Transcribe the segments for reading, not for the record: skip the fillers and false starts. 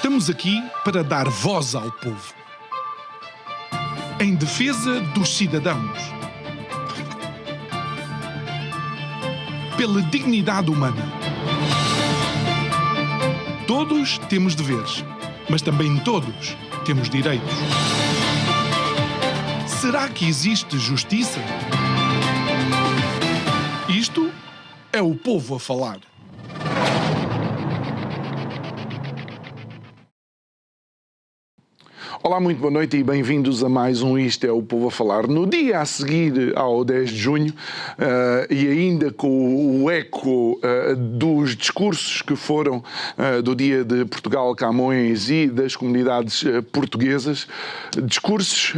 Estamos aqui para dar voz ao povo, em defesa dos cidadãos, pela dignidade humana. Todos temos deveres, mas também todos temos direitos. Será que existe justiça? Isto é o povo a falar. Olá, muito boa noite e bem-vindos a mais um Isto é o Povo a Falar. No dia a seguir ao 10 de junho, e ainda com o eco dos discursos que foram do dia de Portugal, Camões e das comunidades portuguesas, discursos,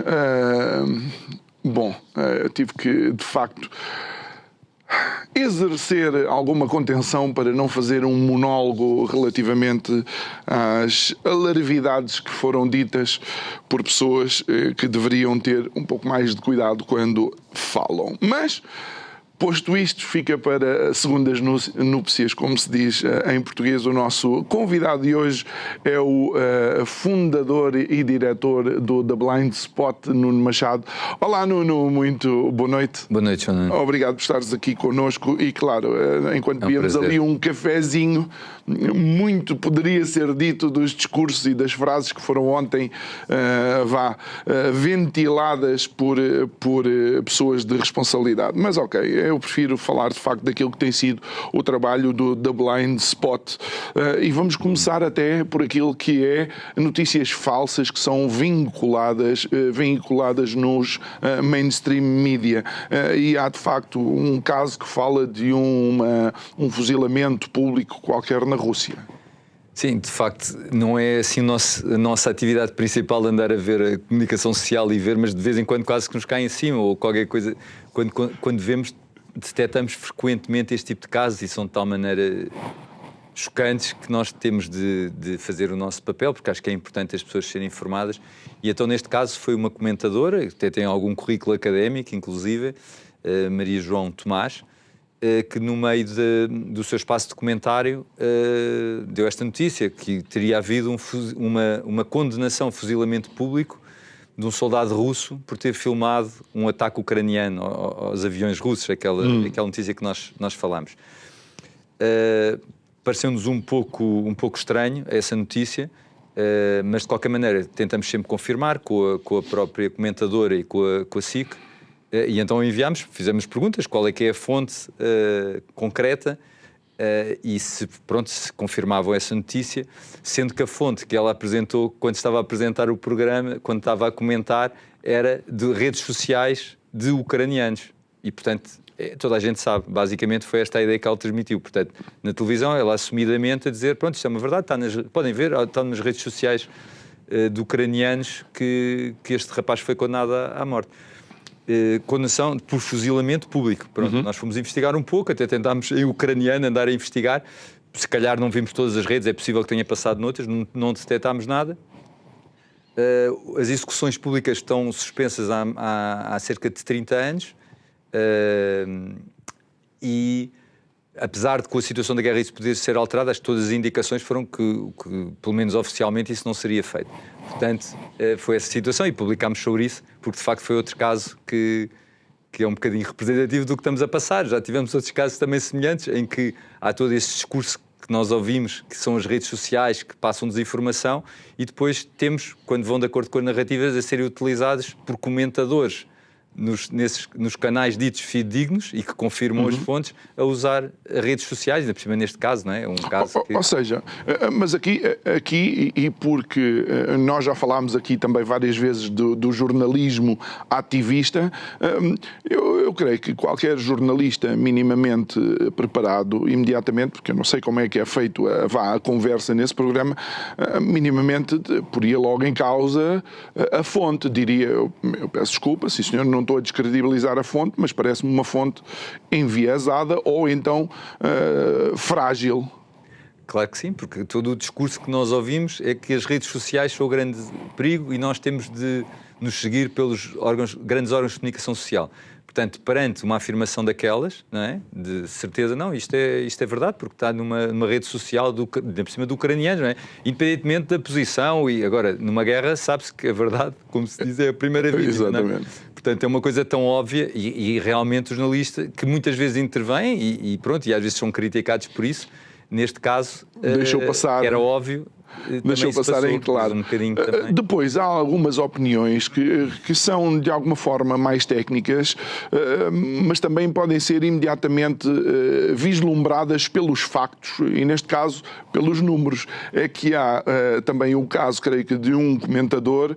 eu tive que, de facto, exercer alguma contenção para não fazer um monólogo relativamente às alarvidades que foram ditas por pessoas que deveriam ter um pouco mais de cuidado quando falam. Mas, posto isto, fica para segundas núpcias, como se diz em português. O nosso convidado de hoje é o fundador e diretor do The Blind Spot, Nuno Machado. Olá, Nuno, muito boa noite. Boa noite, Nuno. Obrigado por estares aqui connosco e, claro, enquanto bebíamos ali um cafezinho, muito poderia ser dito dos discursos e das frases que foram ontem ventiladas por pessoas de responsabilidade. Mas ok, eu prefiro falar de facto daquilo que tem sido o trabalho do The Blind Spot. E vamos começar até por aquilo que é notícias falsas que são vinculadas nos mainstream media. E há de facto um caso que fala de um fuzilamento público qualquer na Rússia. Sim, de facto, não é assim a nossa atividade principal andar a ver a comunicação social e ver, mas de vez em quando quase que nos cai em cima ou qualquer coisa. Quando vemos, detectamos frequentemente este tipo de casos e são de tal maneira chocantes que nós temos de fazer o nosso papel, porque acho que é importante as pessoas serem informadas. E então, neste caso, foi uma comentadora, que até tem algum currículo académico, inclusive, Maria João Tomás, que no meio do seu espaço de comentário deu esta notícia, que teria havido uma condenação, fuzilamento público de um soldado russo por ter filmado um ataque ucraniano aos aviões russos, aquela notícia que nós falámos. Pareceu-nos um pouco estranho essa notícia, mas de qualquer maneira tentamos sempre confirmar com a própria comentadora e com a SIC, e então fizemos perguntas, qual é que é a fonte concreta, e se confirmavam essa notícia, sendo que a fonte que ela apresentou quando estava a apresentar o programa, quando estava a comentar, era de redes sociais de ucranianos. E, portanto, toda a gente sabe, basicamente foi esta a ideia que ela transmitiu. Portanto, na televisão, ela assumidamente a dizer, pronto, isto é uma verdade, podem ver, está nas redes sociais de ucranianos que este rapaz foi condenado à morte. Condenação por fuzilamento público. Pronto, nós fomos investigar um pouco, até tentámos em ucraniano andar a investigar. Se calhar não vimos todas as redes, é possível que tenha passado noutras, não detectámos nada. As execuções públicas estão suspensas há cerca de 30 anos e, apesar de com a situação da guerra isso poder ser alterado, acho que todas as indicações foram que, pelo menos oficialmente, isso não seria feito. Portanto, foi essa situação e publicámos sobre isso, porque de facto foi outro caso que é um bocadinho representativo do que estamos a passar. Já tivemos outros casos também semelhantes, em que há todo esse discurso que nós ouvimos, que são as redes sociais que passam desinformação, e depois temos, quando vão de acordo com as narrativas, a serem utilizados por comentadores nos canais ditos fidedignos e que confirmam as fontes, a usar redes sociais, ainda por cima neste caso, não é? Um caso que... Ou seja, mas aqui e porque nós já falámos aqui também várias vezes do jornalismo ativista, eu creio que qualquer jornalista minimamente preparado, imediatamente, porque eu não sei como é que é feito a conversa nesse programa, minimamente poria logo em causa a fonte, diria, eu peço desculpa, sim senhor, não estou a descredibilizar a fonte, mas parece-me uma fonte enviesada ou então frágil. Claro que sim, porque todo o discurso que nós ouvimos é que as redes sociais são o grande perigo e nós temos de nos seguir pelos grandes órgãos de comunicação social. portanto, perante uma afirmação daquelas, não é? De certeza, não, isto é verdade, porque está numa rede social, por cima do ucraniano, não é? Independentemente da posição, e agora, numa guerra, sabe-se que a verdade, como se diz, é a primeira vítima. Exatamente. Não é? Portanto, é uma coisa tão óbvia e realmente o jornalista, que muitas vezes intervém e pronto, e às vezes são criticados por isso, neste caso, Deixou passar. que era óbvio, Deixou passar em claro. Um bocadinho também. Depois, há algumas opiniões que são, de alguma forma, mais técnicas, mas também podem ser imediatamente vislumbradas pelos factos e, neste caso, pelos números. É que há também o caso, creio que, de um comentador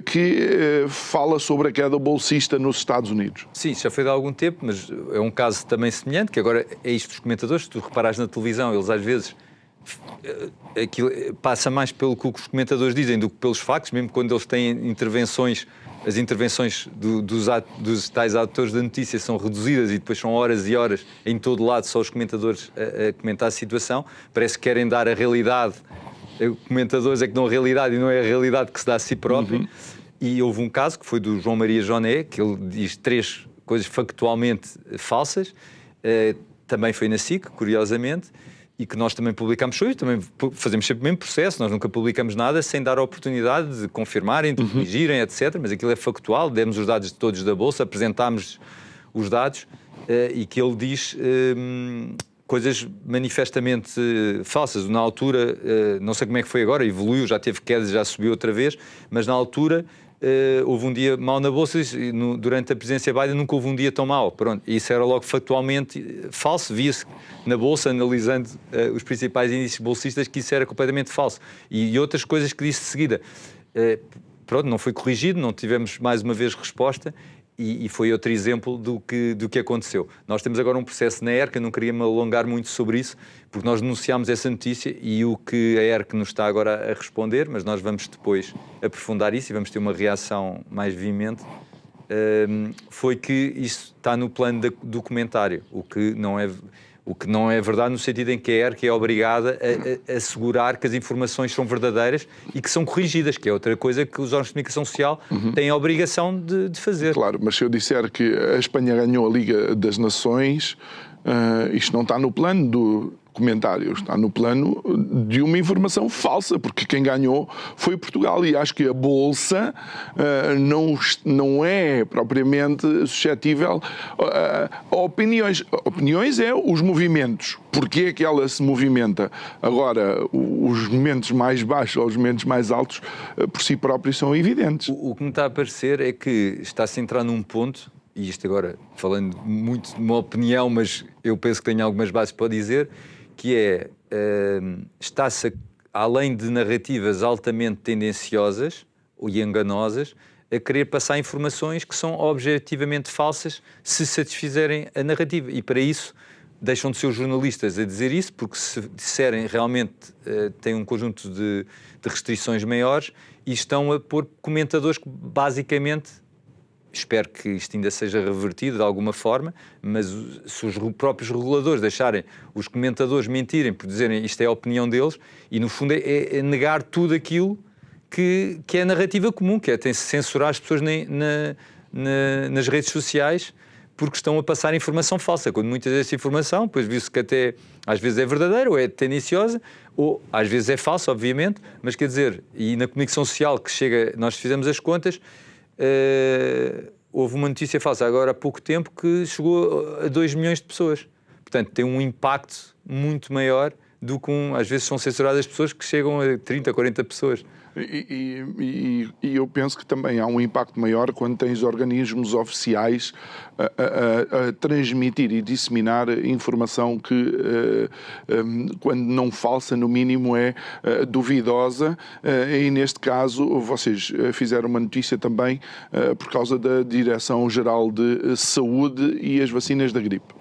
que fala sobre a queda bolsista nos Estados Unidos. Sim, já foi de algum tempo, mas é um caso também semelhante, que agora é isto dos comentadores. Se tu reparares na televisão, eles às vezes... Aquilo passa mais pelo que os comentadores dizem do que pelos factos, mesmo quando eles têm intervenções, as intervenções dos tais autores da notícia são reduzidas e depois são horas e horas em todo lado só os comentadores a comentar a situação, parece que querem dar a realidade, os comentadores é que dão a realidade e não é a realidade que se dá a si próprio. E houve um caso que foi do João Maria Joné, que ele diz 3 coisas factualmente falsas, também foi na SIC, curiosamente, e que nós também publicamos sobre isso, também fazemos sempre o mesmo processo, nós nunca publicamos nada sem dar a oportunidade de confirmarem, de corrigirem, etc. Mas aquilo é factual, demos os dados todos da Bolsa, apresentámos os dados e que ele diz coisas manifestamente falsas. Na altura, não sei como é que foi agora, evoluiu, já teve quedas, já subiu outra vez, mas na altura... houve um dia mau na Bolsa e durante a presidência Biden nunca houve um dia tão mau. Pronto, isso era logo factualmente falso, via-se na Bolsa, analisando os principais índices bolsistas, que isso era completamente falso. E outras coisas que disse de seguida. Pronto, não foi corrigido, não tivemos mais uma vez resposta e foi outro exemplo do que aconteceu. Nós temos agora um processo na ERC, eu não queria me alongar muito sobre isso, porque nós denunciámos essa notícia e o que a ERC nos está agora a responder, mas nós vamos depois aprofundar isso e vamos ter uma reação mais veemente, foi que isso está no plano do comentário, o que não é verdade no sentido em que a ERC é obrigada a assegurar que as informações são verdadeiras e que são corrigidas, que é outra coisa que os órgãos de comunicação social têm a obrigação de fazer. Claro, mas se eu disser que a Espanha ganhou a Liga das Nações, isto não está no plano do comentário, está no plano de uma informação falsa, porque quem ganhou foi Portugal e acho que a Bolsa não é propriamente suscetível a opiniões. Opiniões é os movimentos. Porquê é que ela se movimenta? Agora, os momentos mais baixos ou os momentos mais altos, por si próprios, são evidentes. O que me está a parecer é que está-se a entrar num ponto, e isto agora falando muito de uma opinião, mas eu penso que tenho algumas bases para dizer, que é, está-se, além de narrativas altamente tendenciosas e enganosas, a querer passar informações que são objetivamente falsas se satisfizerem a narrativa. E para isso deixam de ser os jornalistas a dizer isso, porque se disserem realmente têm um conjunto de restrições maiores e estão a pôr comentadores que basicamente... Espero que isto ainda seja revertido de alguma forma, mas se os próprios reguladores deixarem os comentadores mentirem por dizerem isto é a opinião deles, e no fundo é negar tudo aquilo que é a narrativa comum, que é censurar as pessoas nas redes sociais porque estão a passar informação falsa, quando muitas dessa informação, depois viu-se que até às vezes é verdadeira ou é tendenciosa, ou às vezes é falsa, obviamente, mas quer dizer, e na comunicação social que chega, nós fizemos as contas, houve uma notícia falsa agora há pouco tempo que chegou a 2 milhões de pessoas. Portanto, tem um impacto muito maior do que às vezes são censuradas pessoas que chegam a 30, 40 pessoas. E eu penso que também há um impacto maior quando tens organismos oficiais a transmitir e disseminar informação que, quando não falsa, no mínimo é duvidosa. E neste caso, vocês fizeram uma notícia também por causa da Direção-Geral de Saúde e as vacinas da gripe.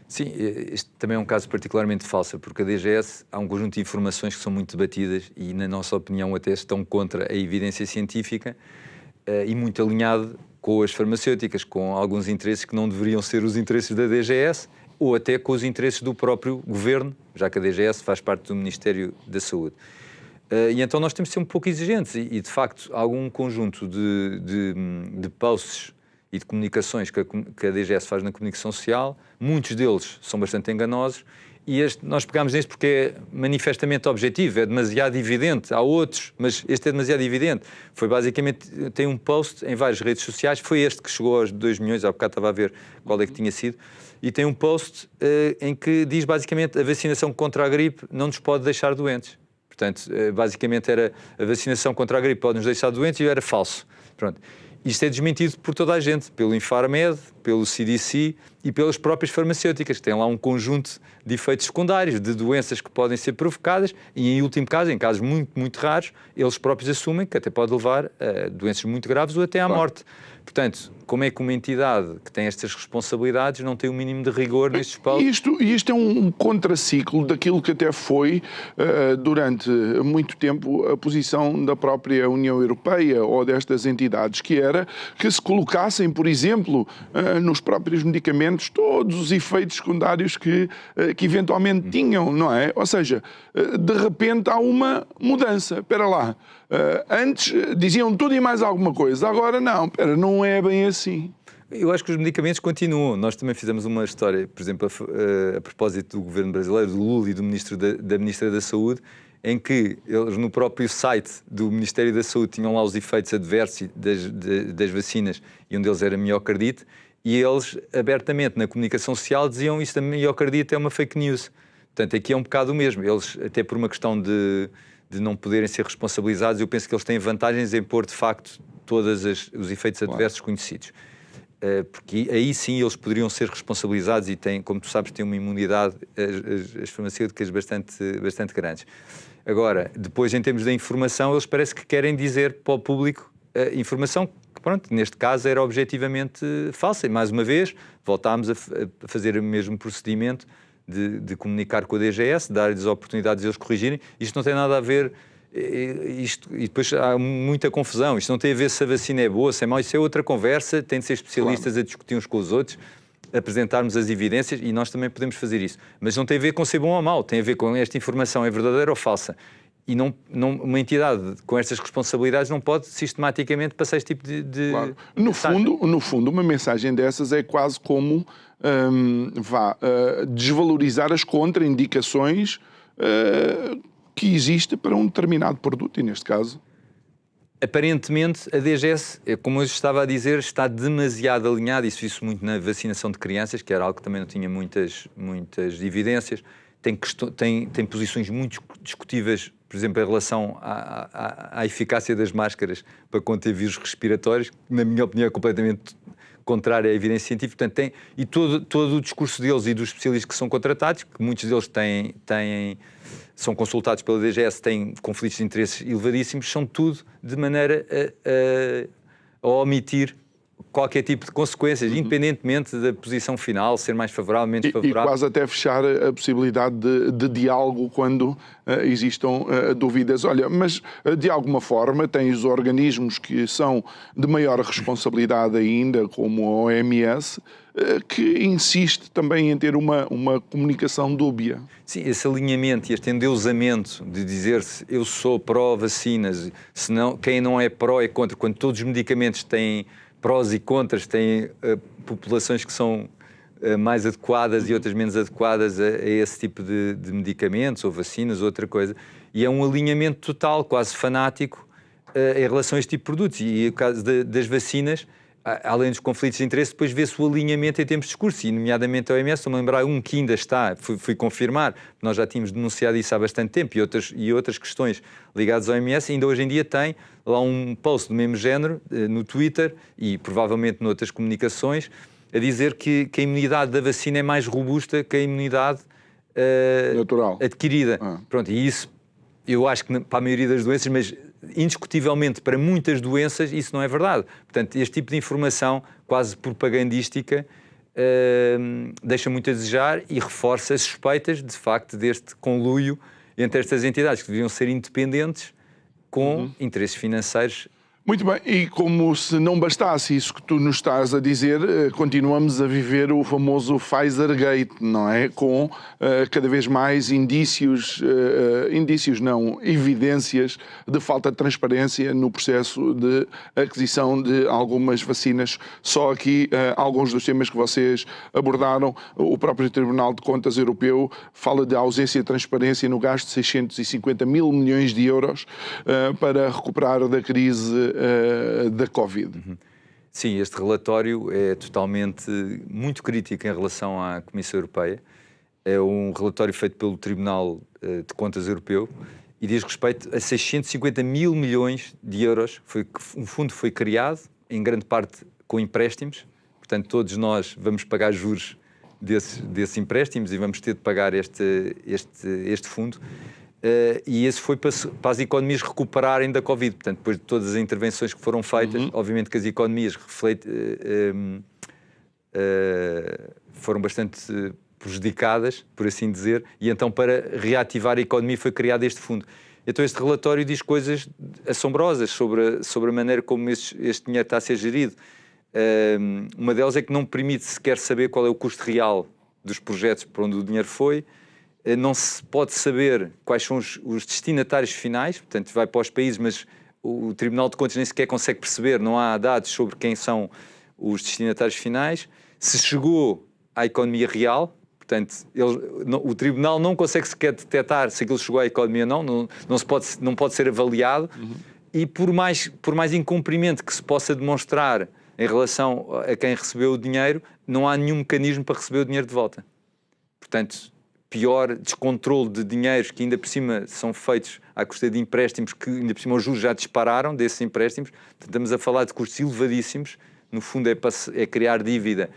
Sim, este também é um caso particularmente falso, porque a DGS há um conjunto de informações que são muito debatidas e, na nossa opinião, até estão contra a evidência científica e muito alinhado com as farmacêuticas, com alguns interesses que não deveriam ser os interesses da DGS ou até com os interesses do próprio governo, já que a DGS faz parte do Ministério da Saúde. E então nós temos de ser um pouco exigentes e de facto, algum conjunto de posts e de comunicações que a DGS faz na comunicação social, muitos deles são bastante enganosos, e nós pegámos neste porque é manifestamente objetivo, é demasiado evidente. Há outros, mas este é demasiado evidente. Foi basicamente, tem um post em várias redes sociais, foi este que chegou aos 2 milhões, há bocado estava a ver qual é que tinha sido, e tem um post em que diz basicamente a vacinação contra a gripe não nos pode deixar doentes. Portanto, basicamente era a vacinação contra a gripe pode nos deixar doentes e era falso. Pronto. Isto é desmentido por toda a gente, pelo Infarmed, pelo CDC e pelas próprias farmacêuticas, que têm lá um conjunto de efeitos secundários, de doenças que podem ser provocadas e, em último caso, em casos muito, muito raros, eles próprios assumem que até pode levar a doenças muito graves ou até à morte. Portanto, como é que uma entidade que tem estas responsabilidades não tem o mínimo de rigor nestes pautas? Isto é um contraciclo daquilo que até foi, durante muito tempo, a posição da própria União Europeia ou destas entidades, que era que se colocassem, por exemplo, nos próprios medicamentos todos os efeitos secundários que eventualmente tinham, não é? Ou seja, de repente há uma mudança. Espera lá. Antes diziam tudo e mais alguma coisa, agora não é bem assim. Eu acho que os medicamentos continuam. Nós também fizemos uma história, por exemplo, a propósito do governo brasileiro, do Lula e do da Ministra da Saúde, em que eles no próprio site do Ministério da Saúde tinham lá os efeitos adversos das vacinas e um deles era miocardite, e eles abertamente na comunicação social diziam isto da miocardite é uma fake news. Portanto, aqui é um bocado o mesmo. Eles, até por uma questão de não poderem ser responsabilizados, eu penso que eles têm vantagens em pôr, de facto, todos os efeitos adversos conhecidos. Porque aí sim eles poderiam ser responsabilizados e têm, como tu sabes, têm uma imunidade, as farmacêuticas bastante grandes. Agora, depois, em termos da informação, eles parece que querem dizer para o público informação que, pronto, neste caso era objetivamente falsa. E, mais uma vez, voltámos a fazer o mesmo procedimento de comunicar com a DGS, dar-lhes oportunidades de eles corrigirem. Isto não tem nada a ver... e depois há muita confusão. Isto não tem a ver se a vacina é boa, se é mau. Isso é outra conversa. Tem de ser especialistas a discutir uns com os outros, apresentarmos as evidências, e nós também podemos fazer isso. Mas não tem a ver com ser bom ou mau. Tem a ver com esta informação é verdadeira ou falsa. E uma entidade com estas responsabilidades não pode sistematicamente passar este tipo de claro. No fundo, uma mensagem dessas é quase como desvalorizar as contraindicações que existe para um determinado produto, e neste caso... Aparentemente, a DGS, como eu estava a dizer, está demasiado alinhada, isso muito na vacinação de crianças, que era algo que também não tinha muitas evidências, tem posições muito discutíveis, por exemplo, em relação à eficácia das máscaras para conter vírus respiratórios, que, na minha opinião, é completamente contrária à evidência científica. Portanto, e todo o discurso deles e dos especialistas que são contratados, que muitos deles são consultados pela DGS, têm conflitos de interesses elevadíssimos, são tudo de maneira a omitir qualquer tipo de consequências, independentemente da posição final, ser mais favorável, menos favorável. E quase até fechar a possibilidade de diálogo quando existam dúvidas. Olha, mas de alguma forma tens organismos que são de maior responsabilidade ainda, como a OMS, que insiste também em ter uma comunicação dúbia. Sim, esse alinhamento e este endeusamento de dizer-se eu sou pró-vacinas, senão quem não é pró é contra, quando todos os medicamentos têm prós e contras, têm populações que são mais adequadas e outras menos adequadas a esse tipo de medicamentos ou vacinas ou outra coisa. E é um alinhamento total, quase fanático, em relação a este tipo de produtos. E no caso das vacinas, além dos conflitos de interesse, depois vê-se o alinhamento em termos de discurso, e nomeadamente a OMS, estou-me a lembrar que ainda está, fui confirmar, nós já tínhamos denunciado isso há bastante tempo, e outras questões ligadas à OMS, ainda hoje em dia tem lá um post do mesmo género no Twitter e provavelmente noutras comunicações, a dizer que a imunidade da vacina é mais robusta que a imunidade natural adquirida. Pronto, e isso eu acho que para a maioria das doenças, mas indiscutivelmente para muitas doenças isso não é verdade. Portanto, este tipo de informação quase propagandística deixa muito a desejar e reforça as suspeitas, de facto, deste conluio entre estas entidades que deviam ser independentes com interesses financeiros Muito bem, e como se não bastasse isso que tu nos estás a dizer, continuamos a viver o famoso Pfizer Gate, não é? Com cada vez mais evidências de falta de transparência no processo de aquisição de algumas vacinas. Só aqui alguns dos temas que vocês abordaram. O próprio Tribunal de Contas Europeu fala de ausência de transparência no gasto de 650 mil milhões de euros para recuperar da crise da Covid. Sim, este relatório é totalmente muito crítico em relação à Comissão Europeia. É um relatório feito pelo Tribunal de Contas Europeu e diz respeito a 650 mil milhões de euros. Um fundo foi criado, em grande parte com empréstimos, portanto todos nós vamos pagar juros desses empréstimos e vamos ter de pagar este fundo. E esse foi para as economias recuperarem da Covid. Portanto, depois de todas as intervenções que foram feitas, obviamente que as economias foram bastante prejudicadas, por assim dizer, e então para reativar a economia foi criado este fundo. Então este relatório diz coisas assombrosas sobre a maneira como este dinheiro está a ser gerido. Uma delas é que não permite sequer saber qual é o custo real dos projetos para onde o dinheiro foi. Não se pode saber quais são os destinatários finais, portanto vai para os países, mas o Tribunal de Contas nem sequer consegue perceber, não há dados sobre quem são os destinatários finais. Se chegou à economia real, portanto o Tribunal não consegue sequer detectar se aquilo chegou à economia ou não pode ser avaliado. E por mais incumprimento que se possa demonstrar em relação a quem recebeu o dinheiro, não há nenhum mecanismo para receber o dinheiro de volta. Portanto, pior descontrole de dinheiros que ainda por cima são feitos à custa de empréstimos que ainda por cima os juros já dispararam desses empréstimos. Portanto, estamos a falar de custos elevadíssimos. No fundo é criar dívida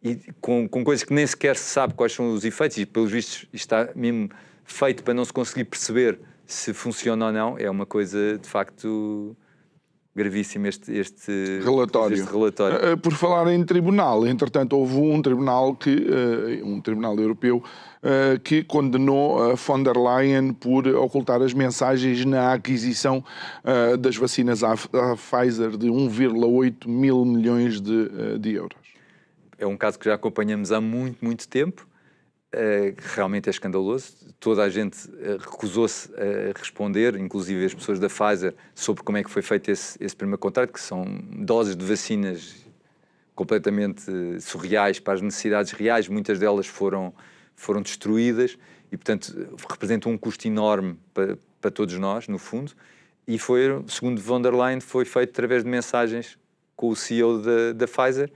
e com coisas que nem sequer se sabe quais são os efeitos e pelos vistos isto está mesmo feito para não se conseguir perceber se funciona ou não. É uma coisa de facto gravíssimo este relatório. Por falar em tribunal, entretanto houve um tribunal europeu que condenou a von der Leyen por ocultar as mensagens na aquisição das vacinas à Pfizer de 1,8 mil milhões de euros. É um caso que já acompanhamos há muito, muito tempo. Realmente é escandaloso. Toda a gente recusou-se a responder, inclusive as pessoas da Pfizer, sobre como é que foi feito esse primeiro contrato, que são doses de vacinas completamente surreais para as necessidades reais. Muitas delas foram destruídas e, portanto, representam um custo enorme para todos nós, no fundo. E foi, segundo von der Leyen, foi feito através de mensagens com o CEO da Pfizer,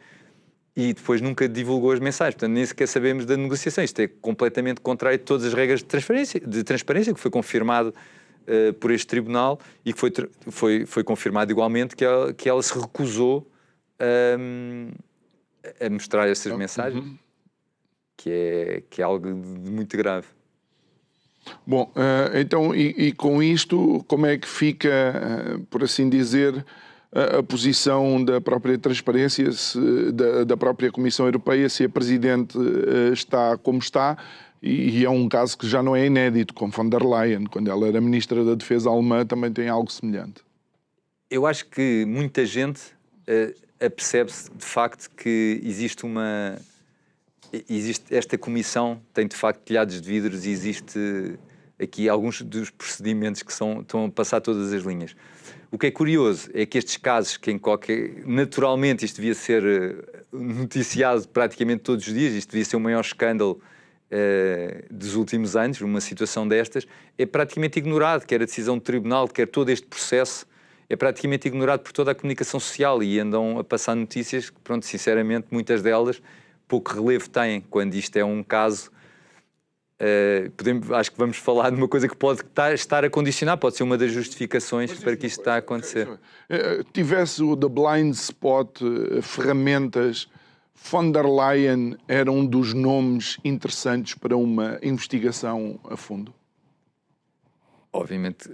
e depois nunca divulgou as mensagens, portanto nem sequer sabemos da negociação. Isto é completamente contrário de todas as regras de transparência que foi confirmado por este tribunal e que foi confirmado igualmente que ela se recusou a mostrar essas mensagens, que é algo de muito grave. Bom, então e com isto como é que fica, por assim dizer, a posição da própria transparência, da própria Comissão Europeia, se a Presidente está como está, e é um caso que já não é inédito, com von der Leyen, quando ela era Ministra da Defesa alemã, também tem algo semelhante. Eu acho que muita gente apercebe-se de facto que existe esta comissão, tem de facto telhados de vidros e existe aqui alguns dos procedimentos que estão a passar todas as linhas. O que é curioso é que estes casos, naturalmente isto devia ser noticiado praticamente todos os dias, isto devia ser o maior escândalo dos últimos anos, uma situação destas, é praticamente ignorado, quer a decisão do tribunal, quer todo este processo, é praticamente ignorado por toda a comunicação social e andam a passar notícias que, pronto, sinceramente, muitas delas pouco relevo têm, quando isto é um caso. Acho que vamos falar de uma coisa que pode estar a condicionar, pode ser uma das justificações para que isto está a acontecer. Tivesse o The Blind Spot, ferramentas, von der Leyen era um dos nomes interessantes para uma investigação a fundo? Obviamente.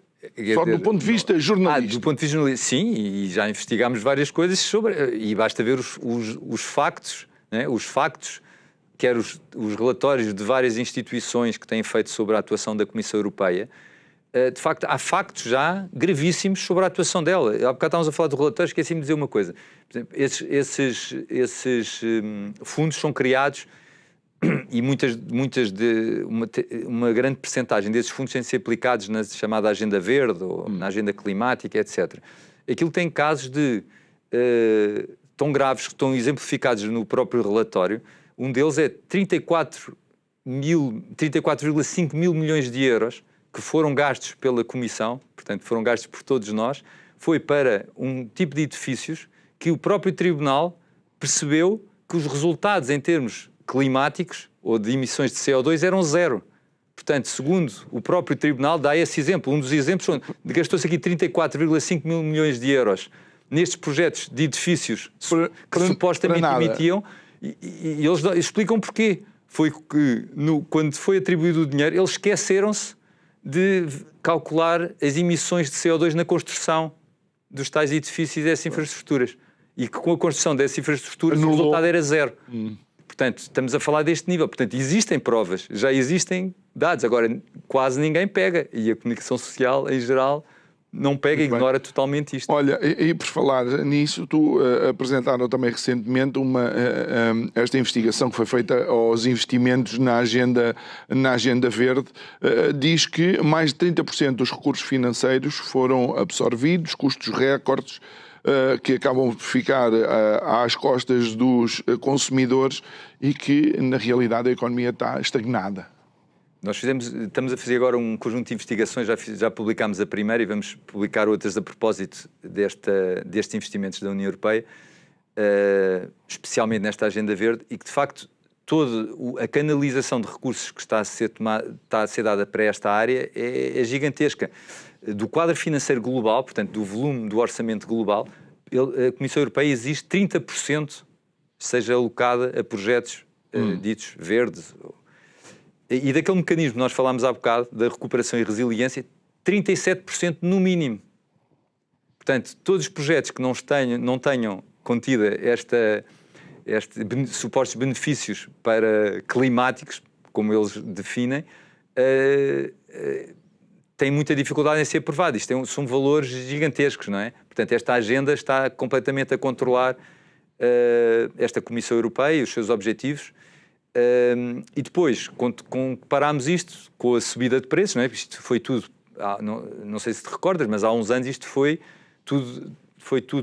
Só do ponto de vista jornalístico. Do ponto de vista jornalístico, sim, e já investigámos várias coisas sobre, e basta ver os factos, né? Os factos, quer os relatórios de várias instituições que têm feito sobre a atuação da Comissão Europeia, de facto, há factos já gravíssimos sobre a atuação dela. Há bocado estávamos a falar do relatório, esqueci-me de dizer uma coisa. Por exemplo, esses fundos são criados e uma grande percentagem desses fundos têm de ser aplicados na chamada Agenda Verde ou na Agenda Climática, etc. Aquilo tem casos tão graves que estão exemplificados no próprio relatório. Um deles é 34,5 mil milhões de euros que foram gastos pela Comissão, portanto foram gastos por todos nós, foi para um tipo de edifícios que o próprio Tribunal percebeu que os resultados em termos climáticos ou de emissões de CO2 eram zero. Portanto, segundo o próprio Tribunal, dá esse exemplo. Um dos exemplos foi gastou-se aqui 34,5 mil milhões de euros nestes projetos de edifícios que supostamente emitiam, e eles explicam porquê. Foi que, quando foi atribuído o dinheiro, eles esqueceram-se de calcular as emissões de CO2 na construção dos tais edifícios e dessas infraestruturas. E que com a construção dessas infraestruturas o resultado era zero. Portanto, estamos a falar deste nível. Portanto, existem provas, já existem dados. Agora, quase ninguém pega. E a comunicação social, em geral, não pega, ignora totalmente isto. Olha, e por falar nisso, tu apresentaram também recentemente esta investigação que foi feita aos investimentos na Agenda Verde, diz que mais de 30% dos recursos financeiros foram absorvidos, custos recordes, que acabam de ficar às costas dos consumidores e que, na realidade, a economia está estagnada. Nós estamos a fazer agora um conjunto de investigações, já publicámos a primeira e vamos publicar outras a propósito destes investimentos da União Europeia, especialmente nesta Agenda Verde, e que, de facto, toda a canalização de recursos que está a ser dada para esta área é gigantesca. Do quadro financeiro global, portanto, do volume do orçamento global, a Comissão Europeia exige 30% seja alocada a projetos ditos verdes. E daquele mecanismo que nós falámos há bocado, da recuperação e resiliência, 37% no mínimo. Portanto, todos os projetos que não tenham contida supostos benefícios climáticos, como eles definem, têm muita dificuldade em ser aprovado. Isto são valores gigantescos, não é? Portanto, esta agenda está completamente a controlar esta Comissão Europeia e os seus objetivos. E depois, comparámos isto com a subida de preços, não é? Isto foi tudo, não sei se te recordas, mas há uns anos isto foi tudo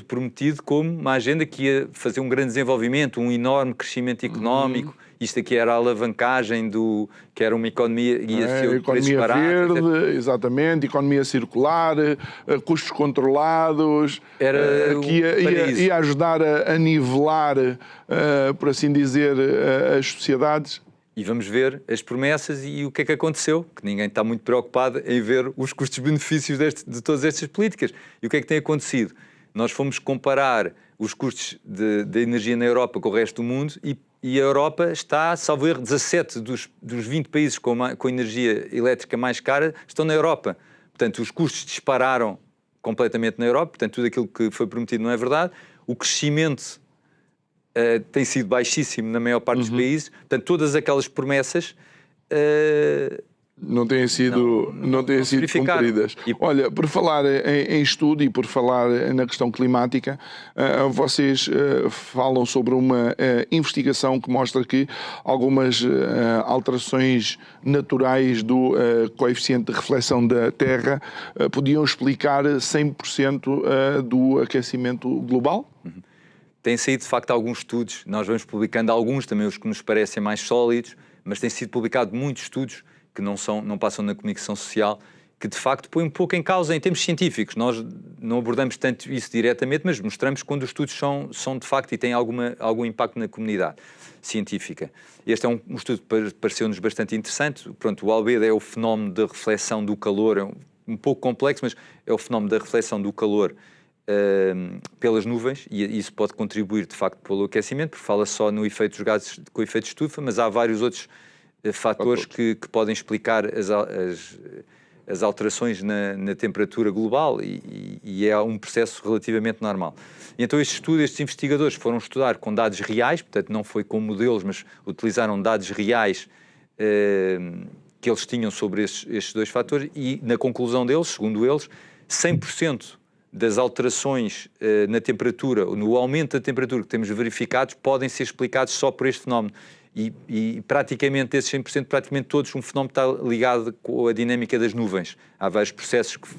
prometido como uma agenda que ia fazer um grande desenvolvimento, um enorme crescimento económico. Isto aqui era a alavancagem que era uma economia, ia ser economia verde, exatamente, economia circular, custos controlados, que ia ajudar a nivelar, por assim dizer, as sociedades. E vamos ver as promessas e o que é que aconteceu, que ninguém está muito preocupado em ver os custos-benefícios de todas estas políticas. E o que é que tem acontecido? Nós fomos comparar os custos da energia na Europa com o resto do mundo e a Europa está, salvo erro, 17 dos 20 países com energia elétrica mais cara estão na Europa. Portanto, os custos dispararam completamente na Europa, portanto, tudo aquilo que foi prometido não é verdade. O crescimento tem sido baixíssimo na maior parte dos países, portanto, todas aquelas promessas não têm sido cumpridas. Olha, por falar em estudo e por falar na questão climática, vocês falam sobre uma investigação que mostra que algumas alterações naturais do coeficiente de reflexão da Terra podiam explicar 100% do aquecimento global? Têm saído, de facto, alguns estudos. Nós vamos publicando alguns, também os que nos parecem mais sólidos, mas têm sido publicados muitos estudos que não passam na comunicação social, que de facto põem um pouco em causa em termos científicos. Nós não abordamos tanto isso diretamente, mas mostramos quando os estudos são de facto e têm algum impacto na comunidade científica. Este é um estudo que pareceu-nos bastante interessante. Pronto, o albedo é o fenómeno da reflexão do calor, é um pouco complexo, mas é o fenómeno da reflexão do calor pelas nuvens, e isso pode contribuir de facto pelo aquecimento, porque fala só no efeito dos gases com efeito de estufa, mas há vários outros fatores que podem explicar as alterações na temperatura global e é um processo relativamente normal. E então estes investigadores foram estudar com dados reais, portanto não foi com modelos, mas utilizaram dados reais que eles tinham sobre estes dois fatores e, na conclusão deles, segundo eles, 100% das alterações na temperatura, no aumento da temperatura que temos verificados, podem ser explicados só por este fenómeno. E praticamente desses 100%, praticamente todos, um fenómeno está ligado com a dinâmica das nuvens. Há vários processos que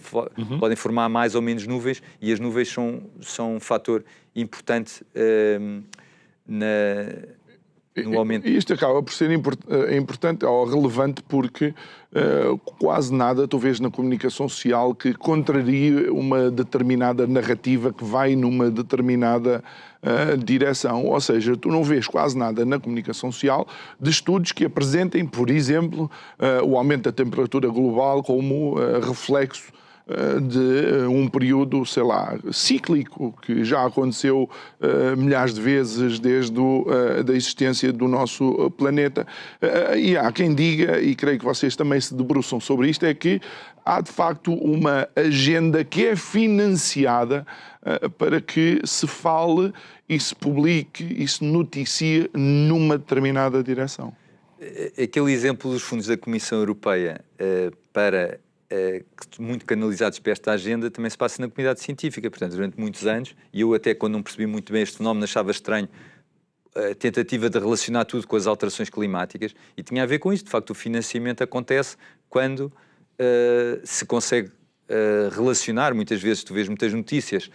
podem formar mais ou menos nuvens e as nuvens são um fator importante no aumento. Isto acaba por ser importante ou relevante porque quase nada tu vês na comunicação social que contrarie uma determinada narrativa que vai numa determinada direção. Ou seja, tu não vês quase nada na comunicação social de estudos que apresentem, por exemplo, o aumento da temperatura global como reflexo de um período, sei lá, cíclico, que já aconteceu milhares de vezes desde da existência do nosso planeta. E há quem diga, e creio que vocês também se debruçam sobre isto, é que há de facto uma agenda que é financiada para que se fale e se publique e se noticie numa determinada direção. Aquele exemplo dos fundos da Comissão Europeia muito canalizados para esta agenda também se passa na comunidade científica. Portanto, durante muitos anos, e eu até quando não percebi muito bem este fenómeno achava estranho a tentativa de relacionar tudo com as alterações climáticas, e tinha a ver com isso. De facto, o financiamento acontece quando se consegue relacionar. Muitas vezes tu vês muitas notícias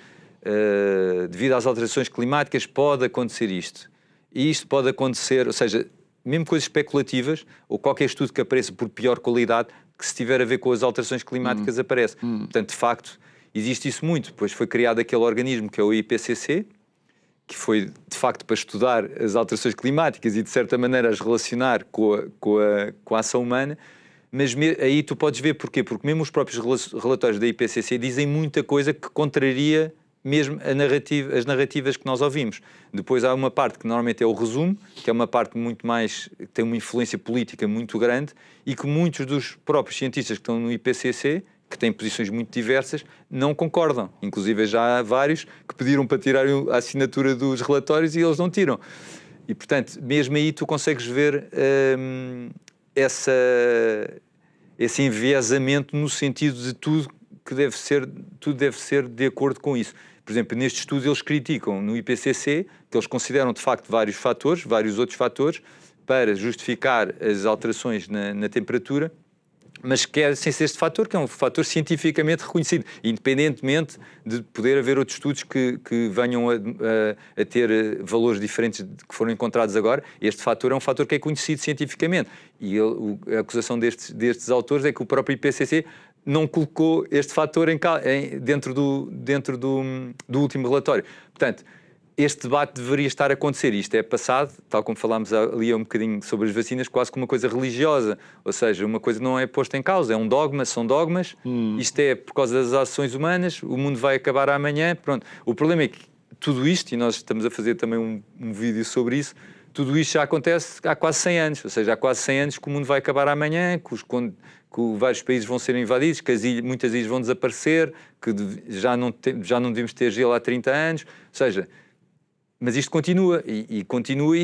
devido às alterações climáticas pode acontecer isto, e isto pode acontecer, ou seja, mesmo coisas especulativas ou qualquer estudo que apareça por pior qualidade que se tiver a ver com as alterações climáticas aparece. Portanto, de facto, existe isso muito. Depois foi criado aquele organismo que é o IPCC, que foi, de facto, para estudar as alterações climáticas e, de certa maneira, as relacionar com a ação humana. Mas aí tu podes ver porquê. Porque mesmo os próprios relatórios da IPCC dizem muita coisa que contraria mesmo as narrativas que nós ouvimos. Depois há uma parte que normalmente é o resumo, que é uma parte muito mais, que tem uma influência política muito grande e que muitos dos próprios cientistas que estão no IPCC, que têm posições muito diversas, não concordam. Inclusive já há vários que pediram para tirar a assinatura dos relatórios e eles não tiram. E, portanto, mesmo aí tu consegues ver esse enviesamento no sentido de tudo deve ser de acordo com isso. Por exemplo, neste estudo eles criticam no IPCC que eles consideram de facto vários outros fatores para justificar as alterações na temperatura, mas quer sem ser este fator, que é um fator cientificamente reconhecido, independentemente de poder haver outros estudos que venham a ter valores diferentes que foram encontrados agora. Este fator é um fator que é conhecido cientificamente. E a acusação destes autores é que o próprio IPCC não colocou este fator dentro do último relatório. Portanto, este debate deveria estar a acontecer. Isto é passado, tal como falámos ali um bocadinho sobre as vacinas, quase como uma coisa religiosa. Ou seja, uma coisa não é posta em causa, é um dogma, são dogmas. Isto é por causa das ações humanas, o mundo vai acabar amanhã. Pronto. O problema é que tudo isto, e nós estamos a fazer também um vídeo sobre isso, tudo isto já acontece há quase 100 anos. Ou seja, há quase 100 anos que o mundo vai acabar amanhã, que vários países vão ser invadidos, que muitas ilhas vão desaparecer, que já não devemos ter gelo há 30 anos. Ou seja, mas isto continua e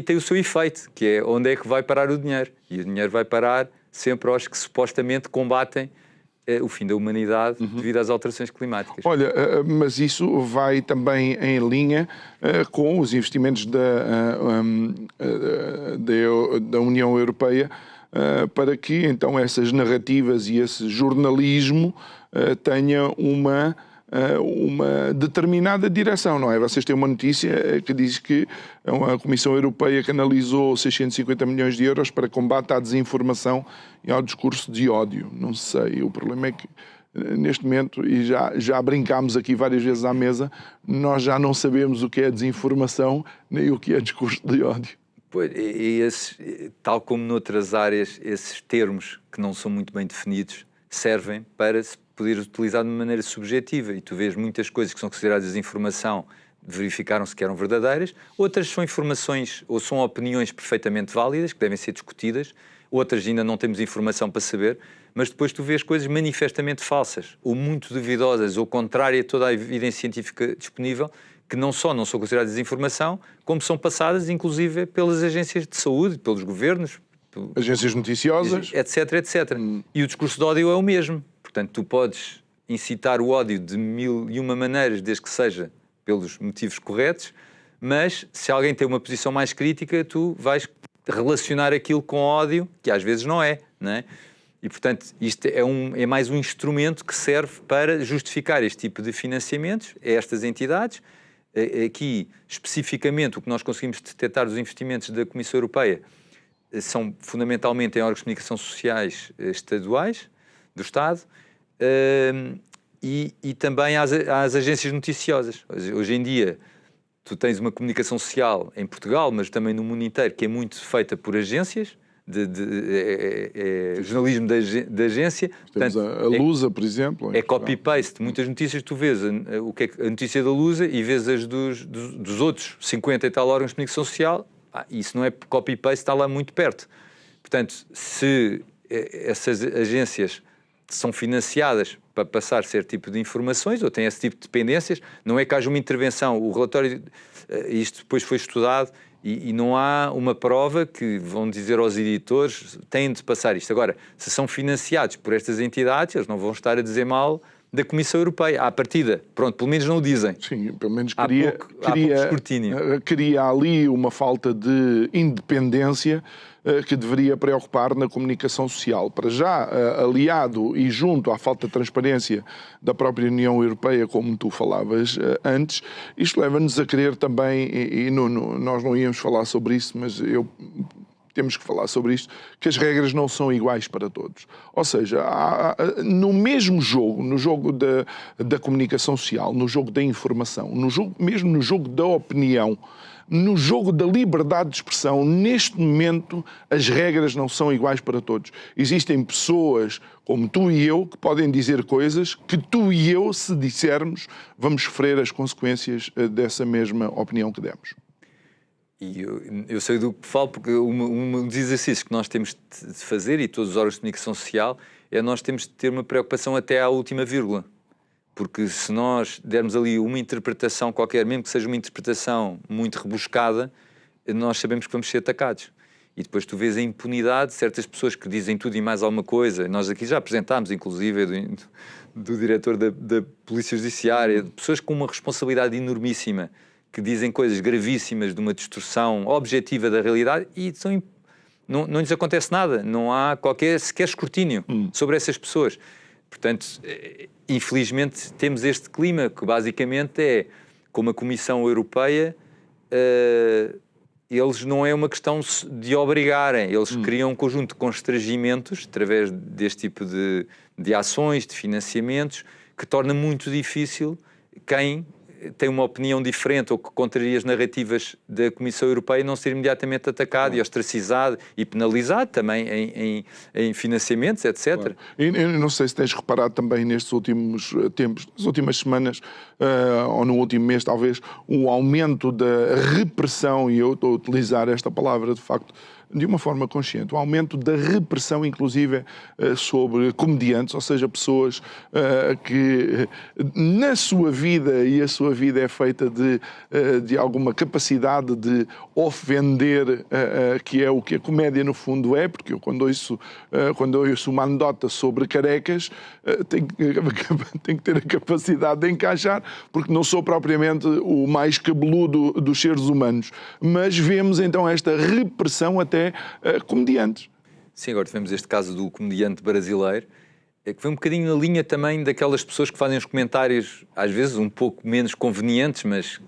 tem o seu efeito, que é onde é que vai parar o dinheiro. E o dinheiro vai parar sempre aos que supostamente combatem o fim da humanidade devido às alterações climáticas. Olha, mas isso vai também em linha com os investimentos da União Europeia para que então essas narrativas e esse jornalismo tenha uma determinada direção, não é? Vocês têm uma notícia que diz que a Comissão Europeia canalizou 650 milhões de euros para combate à desinformação e ao discurso de ódio. Não sei, o problema é que neste momento, e já brincámos aqui várias vezes à mesa, nós já não sabemos o que é desinformação nem o que é discurso de ódio. Pois, tal como noutras áreas, esses termos que não são muito bem definidos servem para se poder utilizar de maneira subjetiva, e tu vês muitas coisas que são consideradas desinformação, verificaram-se que eram verdadeiras, outras são informações ou são opiniões perfeitamente válidas, que devem ser discutidas, outras ainda não temos informação para saber, mas depois tu vês coisas manifestamente falsas, ou muito duvidosas, ou contrárias a toda a evidência científica disponível, que não só não são consideradas desinformação, como são passadas, inclusive, pelas agências de saúde, pelos governos, Agências noticiosas. etc, etc. E o discurso de ódio é o mesmo. Portanto, tu podes incitar o ódio de 1001 maneiras, desde que seja pelos motivos corretos, mas se alguém tem uma posição mais crítica, tu vais relacionar aquilo com ódio, que às vezes não é, não é? E, portanto, isto é mais um instrumento que serve para justificar este tipo de financiamentos a estas entidades. Aqui, especificamente, o que nós conseguimos detectar dos investimentos da Comissão Europeia são fundamentalmente em órgãos de comunicação sociais estaduais, do Estado, e também às agências noticiosas. Hoje em dia, tu tens uma comunicação social em Portugal, mas também no mundo inteiro, que é muito feita por agências, jornalismo de agência. Temos a Lusa, por exemplo. É copy-paste. Muitas notícias tu vês o que é a notícia da Lusa e vês as dos outros 50 e tal órgãos de comunicação social. Isso não é copy-paste, está lá muito perto. Portanto, se essas agências são financiadas para passar certo tipo de informações ou têm esse tipo de dependências, não é que haja uma intervenção. O relatório, isto depois foi estudado e não há uma prova que vão dizer aos editores têm de passar isto. Agora, se são financiados por estas entidades, eles não vão estar a dizer mal da Comissão Europeia. À partida, pronto, pelo menos não o dizem. Sim, pelo menos há pouco escrutínio. Cria ali uma falta de independência que deveria preocupar na comunicação social. Para já, aliado e junto à falta de transparência da própria União Europeia, como tu falavas antes, isto leva-nos a querer também, e nós não íamos falar sobre isso, mas temos que falar sobre isto, que as regras não são iguais para todos. Ou seja, no mesmo jogo, no jogo da comunicação social, no jogo da informação, mesmo no jogo da opinião, no jogo da liberdade de expressão, neste momento as regras não são iguais para todos. Existem pessoas como tu e eu que podem dizer coisas que tu e eu, se dissermos, vamos sofrer as consequências dessa mesma opinião que demos. E eu sei do que falo, porque um dos exercícios que nós temos de fazer, e todos os órgãos de comunicação social, é nós temos de ter uma preocupação até à última vírgula. Porque se nós dermos ali uma interpretação qualquer, mesmo que seja uma interpretação muito rebuscada, nós sabemos que vamos ser atacados. E depois tu vês a impunidade de certas pessoas que dizem tudo e mais alguma coisa. Nós aqui já apresentámos, inclusive, do diretor da Polícia Judiciária, de pessoas com uma responsabilidade enormíssima, que dizem coisas gravíssimas de uma distorção objetiva da realidade e não lhes acontece nada. Não há sequer escrutínio sobre essas pessoas. Portanto, infelizmente, temos este clima que basicamente é, como a Comissão Europeia, eles não é uma questão de obrigarem, eles criam um conjunto de constrangimentos através deste tipo de ações, de financiamentos, que torna muito difícil quem tem uma opinião diferente ou que contraria as narrativas da Comissão Europeia não ser imediatamente atacado e ostracizado e penalizado também em financiamentos, etc. Claro. E não sei se tens reparado também nestes últimos tempos, nas últimas semanas ou no último mês talvez, um aumento da repressão, e eu estou a utilizar esta palavra de facto de uma forma consciente, o aumento da repressão inclusive sobre comediantes, ou seja, pessoas que na sua vida, e a sua vida é feita de alguma capacidade de ofender, que é o que a comédia no fundo é, porque eu quando ouço uma anedota sobre carecas, tenho que ter a capacidade de encaixar, porque não sou propriamente o mais cabeludo dos seres humanos, mas vemos então esta repressão até comediantes. Sim, agora tivemos este caso do comediante brasileiro, que foi um bocadinho na linha também daquelas pessoas que fazem os comentários, às vezes um pouco menos convenientes, mas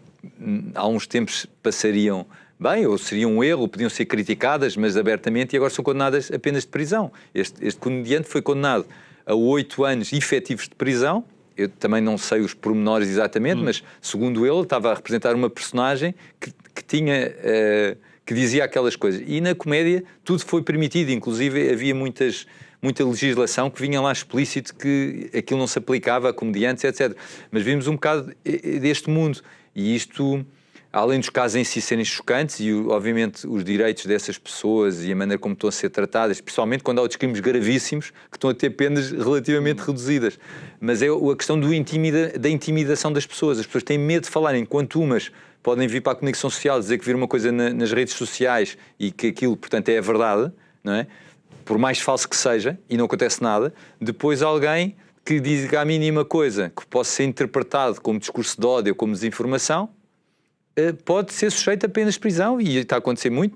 há uns tempos passariam bem, ou seriam um erro, podiam ser criticadas, mas abertamente, e agora são condenadas a penas de prisão. Este comediante foi condenado a 8 anos efetivos de prisão. Eu também não sei os pormenores exatamente, mas segundo ele, estava a representar uma personagem que tinha... que dizia aquelas coisas. E na comédia tudo foi permitido, inclusive havia muita legislação que vinha lá explícito que aquilo não se aplicava a comediantes, etc. Mas vimos um bocado deste mundo. E isto, além dos casos em si serem chocantes e, obviamente, os direitos dessas pessoas e a maneira como estão a ser tratadas, principalmente quando há outros crimes gravíssimos que estão a ter penas relativamente reduzidas. Mas é a questão da intimidação das pessoas. As pessoas têm medo de falar, enquanto umas podem vir para a comunicação social dizer que viram uma coisa nas redes sociais e que aquilo, portanto, é a verdade, não é? Por mais falso que seja, e não acontece nada, depois alguém que diga a mínima coisa que possa ser interpretado como discurso de ódio ou como desinformação, pode ser sujeito a penas de prisão, e está a acontecer muito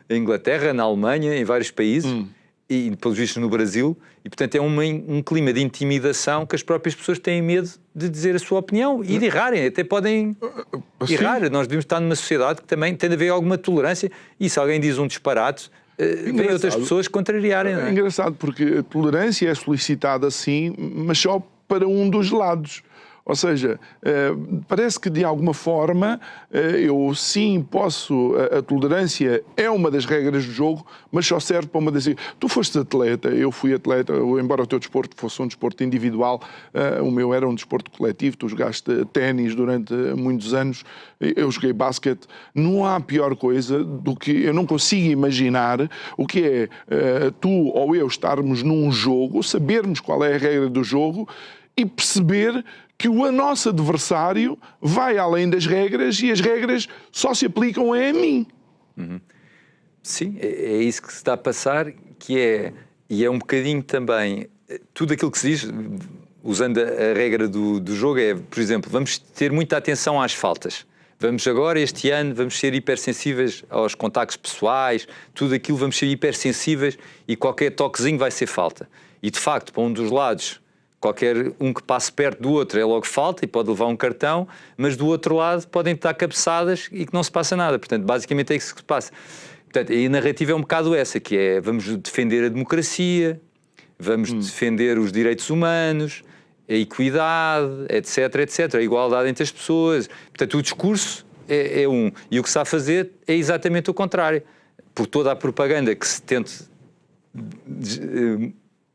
na Inglaterra, na Alemanha, em vários países, e pelos vistos no Brasil, e portanto é um clima de intimidação que as próprias pessoas têm medo de dizer a sua opinião e de errarem, até podem errar. Nós devemos estar numa sociedade que também tem de haver alguma tolerância, e se alguém diz um disparate, vêm outras pessoas contrariarem. Não é? É engraçado porque a tolerância é solicitada sim, mas só para um dos lados. Ou seja, parece que de alguma forma eu sim posso, a tolerância é uma das regras do jogo, mas só serve para uma das... Tu foste atleta, eu fui atleta, embora o teu desporto fosse um desporto individual, o meu era um desporto coletivo, tu jogaste ténis durante muitos anos, eu joguei basquete. Não há pior coisa do que, eu não consigo imaginar o que é tu ou eu estarmos num jogo, sabermos qual é a regra do jogo e perceber que o nosso adversário vai além das regras e as regras só se aplicam a mim. Sim, é isso que se está a passar, e é um bocadinho também, tudo aquilo que se diz, usando a regra do jogo, é, por exemplo, vamos ter muita atenção às faltas. Vamos agora, este ano, vamos ser hipersensíveis aos contactos pessoais, tudo aquilo vamos ser hipersensíveis e qualquer toquezinho vai ser falta. E de facto, para um dos lados, qualquer um que passe perto do outro é logo falta e pode levar um cartão, mas do outro lado podem estar cabeçadas e que não se passa nada. Portanto, basicamente é isso que se passa. Portanto, e a narrativa é um bocado essa, que é vamos defender a democracia, vamos defender os direitos humanos, a equidade, etc, etc, a igualdade entre as pessoas. Portanto, o discurso é um. E o que se está a fazer é exatamente o contrário. Por toda a propaganda que se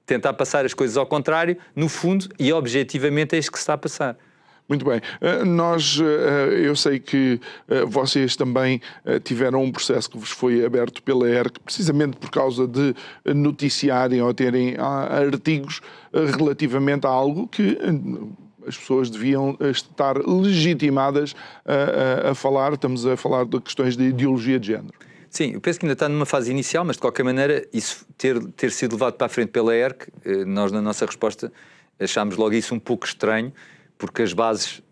tentar passar as coisas ao contrário, no fundo e objetivamente é isto que se está a passar. Muito bem. Eu sei que vocês também tiveram um processo que vos foi aberto pela ERC, precisamente por causa de noticiarem ou terem artigos relativamente a algo que as pessoas deviam estar legitimadas a falar. Estamos a falar de questões de ideologia de género. Sim, eu penso que ainda está numa fase inicial, mas de qualquer maneira, isso ter sido levado para a frente pela ERC, nós na nossa resposta achámos logo isso um pouco estranho, porque as bases,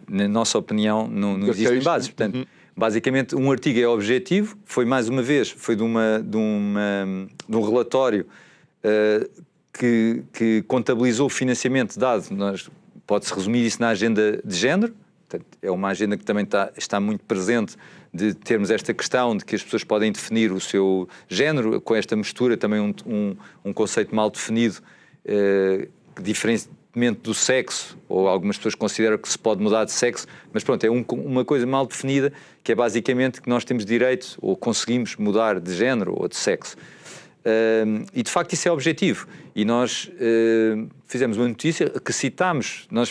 na nossa opinião, não existem bases. Portanto, basicamente, um artigo é objetivo, foi mais uma vez, foi de um relatório que contabilizou o financiamento dado, pode-se resumir isso na agenda de género. Portanto, é uma agenda que também está muito presente, de termos esta questão de que as pessoas podem definir o seu género, com esta mistura também um conceito mal definido, diferentemente do sexo, ou algumas pessoas consideram que se pode mudar de sexo, mas pronto, é uma coisa mal definida, que é basicamente que nós temos direito, ou conseguimos mudar de género ou de sexo. E de facto isso é objetivo, e nós fizemos uma notícia que citámos, nós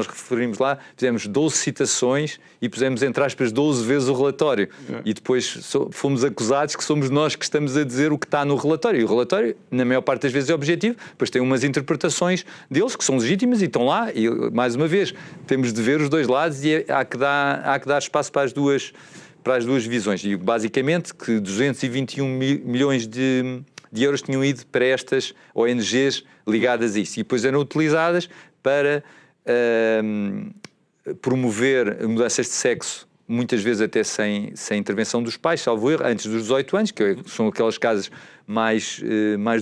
referimos lá, fizemos 12 citações e pusemos entre aspas 12 vezes o relatório, e depois fomos acusados que somos nós que estamos a dizer o que está no relatório, e o relatório na maior parte das vezes é objetivo, depois tem umas interpretações deles que são legítimas e estão lá, e mais uma vez temos de ver os dois lados e há que dar espaço para as duas visões, e basicamente que 221 milhões de euros tinham ido para estas ONGs ligadas a isso, e depois eram utilizadas para promover mudanças de sexo, muitas vezes até sem intervenção dos pais, salvo erro, antes dos 18 anos, que são aquelas casos mais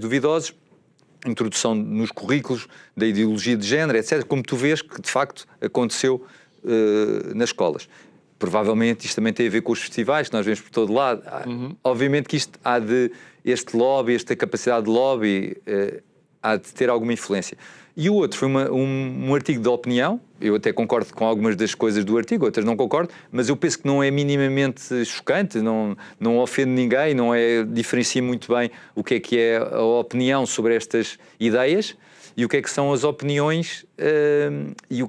duvidosos, introdução nos currículos da ideologia de género, etc., como tu vês que de facto aconteceu nas escolas. Provavelmente isto também tem a ver com os festivais que nós vemos por todo lado. Obviamente que isto este lobby, esta capacidade de lobby, há de ter alguma influência. E o outro foi um artigo de opinião. Eu até concordo com algumas das coisas do artigo, outras não concordo, mas eu penso que não é minimamente chocante, não ofende ninguém, diferencia muito bem o que é a opinião sobre estas ideias e o que é que são as opiniões e o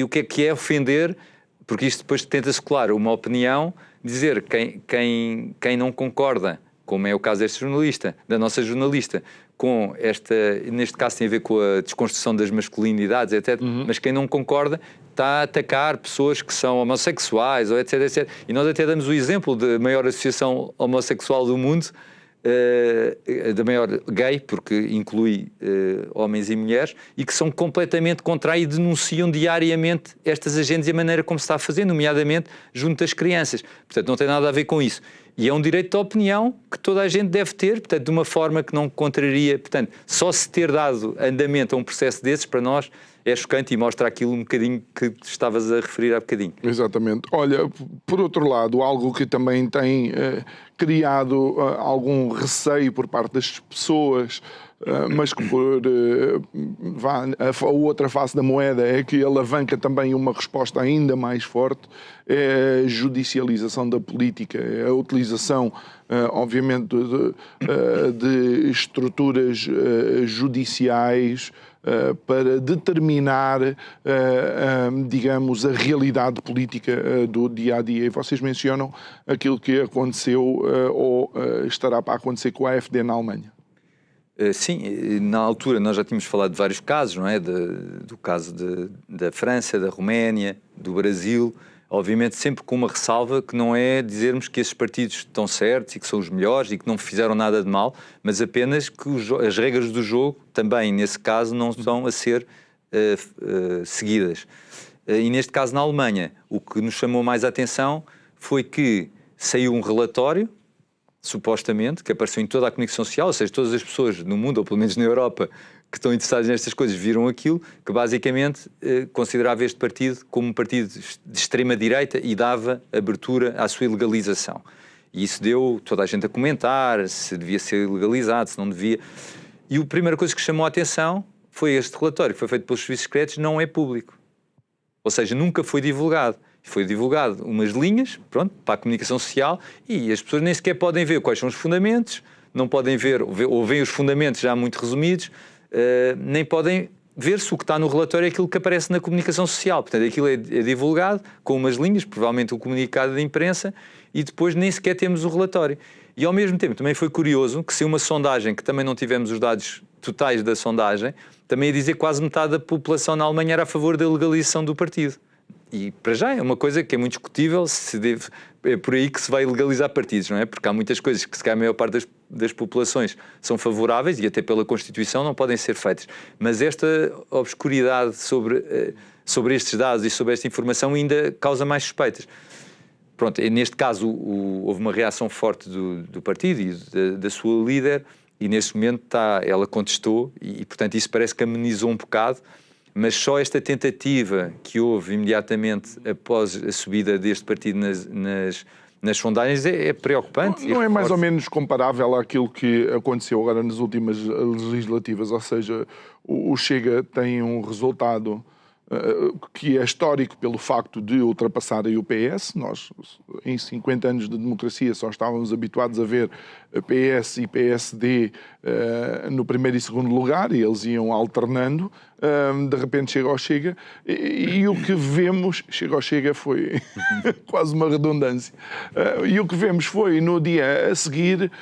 que é ofender. Porque isto depois tenta-se colar uma opinião, dizer quem não concorda, como é o caso deste jornalista, da nossa jornalista, com neste caso tem a ver com a desconstrução das masculinidades, etc., mas quem não concorda está a atacar pessoas que são homossexuais, ou etc, etc. E nós até damos o exemplo da maior associação homossexual do mundo, da maior gay, porque inclui homens e mulheres, e que são completamente contra e denunciam diariamente estas agendas e a maneira como se está a fazer, nomeadamente junto às crianças. Portanto, não tem nada a ver com isso. E é um direito de opinião que toda a gente deve ter, portanto, de uma forma que não contraria. Portanto, só se ter dado andamento a um processo desses, para nós, é chocante e mostra aquilo um bocadinho que estavas a referir há bocadinho. Exatamente. Olha, por outro lado, algo que também tem criado algum receio por parte das pessoas, mas que a outra face da moeda é que alavanca também uma resposta ainda mais forte, é a judicialização da política, é a utilização, obviamente, de estruturas judiciais para determinar, digamos, a realidade política do dia-a-dia. E vocês mencionam aquilo que aconteceu ou estará para acontecer com a AfD na Alemanha. Sim, na altura nós já tínhamos falado de vários casos, não é? Do caso da França, da Roménia, do Brasil, obviamente sempre com uma ressalva que não é dizermos que esses partidos estão certos e que são os melhores e que não fizeram nada de mal, mas apenas que as regras do jogo também, nesse caso, não estão a ser seguidas. E neste caso, na Alemanha, o que nos chamou mais a atenção foi que saiu um relatório, supostamente, que apareceu em toda a comunicação social, ou seja, todas as pessoas no mundo, ou pelo menos na Europa, que estão interessadas nestas coisas, viram aquilo, que basicamente considerava este partido como um partido de extrema-direita e dava abertura à sua legalização. E isso deu toda a gente a comentar se devia ser legalizado, se não devia. E a primeira coisa que chamou a atenção foi este relatório, que foi feito pelos serviços secretos, não é público. Ou seja, nunca foi divulgado. Foi divulgado umas linhas, pronto, para a comunicação social, e as pessoas nem sequer podem ver quais são os fundamentos, não podem ver, ou veem os fundamentos já muito resumidos, nem podem ver se o que está no relatório é aquilo que aparece na comunicação social. Portanto, aquilo é divulgado com umas linhas, provavelmente um comunicado de imprensa, e depois nem sequer temos o relatório. E ao mesmo tempo também foi curioso que se uma sondagem, que também não tivemos os dados totais da sondagem, também ia dizer que quase metade da população na Alemanha era a favor da legalização do partido. E para já é uma coisa que é muito discutível, é por aí que se vai legalizar partidos, não é? Porque há muitas coisas que se calhar a maior parte das populações são favoráveis e até pela Constituição não podem ser feitas. Mas esta obscuridade sobre estes dados e sobre esta informação ainda causa mais suspeitas. Pronto, neste caso houve uma reação forte do partido e da sua líder, e neste momento ela contestou e portanto isso parece que amenizou um bocado. Mas só esta tentativa que houve imediatamente após a subida deste partido nas sondagens é preocupante. Não é mais ou menos comparável àquilo que aconteceu agora nas últimas legislativas? Ou seja, o Chega tem um resultado que é histórico pelo facto de ultrapassar aí o PS. Nós, em 50 anos de democracia, só estávamos habituados a ver PS e PSD no primeiro e segundo lugar, e eles iam alternando. De repente chega ao Chega, e o que vemos, chega ao Chega foi quase uma redundância, e o que vemos foi no dia a seguir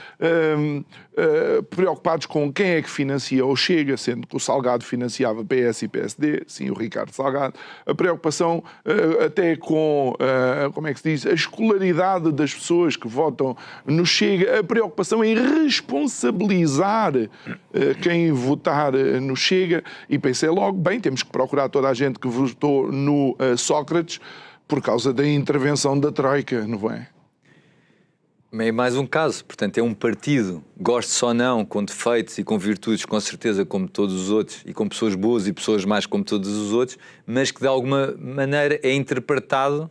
preocupados com quem é que financia o Chega, sendo que o Salgado financiava PS e PSD, sim, o Ricardo Salgado, a preocupação até com, como é que se diz, a escolaridade das pessoas que votam no Chega, a preocupação em responsabilizar quem votar no Chega, e pensei logo, bem, temos que procurar toda a gente que votou no Sócrates por causa da intervenção da Troika, não é? É mais um caso, portanto é um partido, goste-se ou não, com defeitos e com virtudes, com certeza, como todos os outros, e com pessoas boas e pessoas más como todos os outros, mas que de alguma maneira é interpretado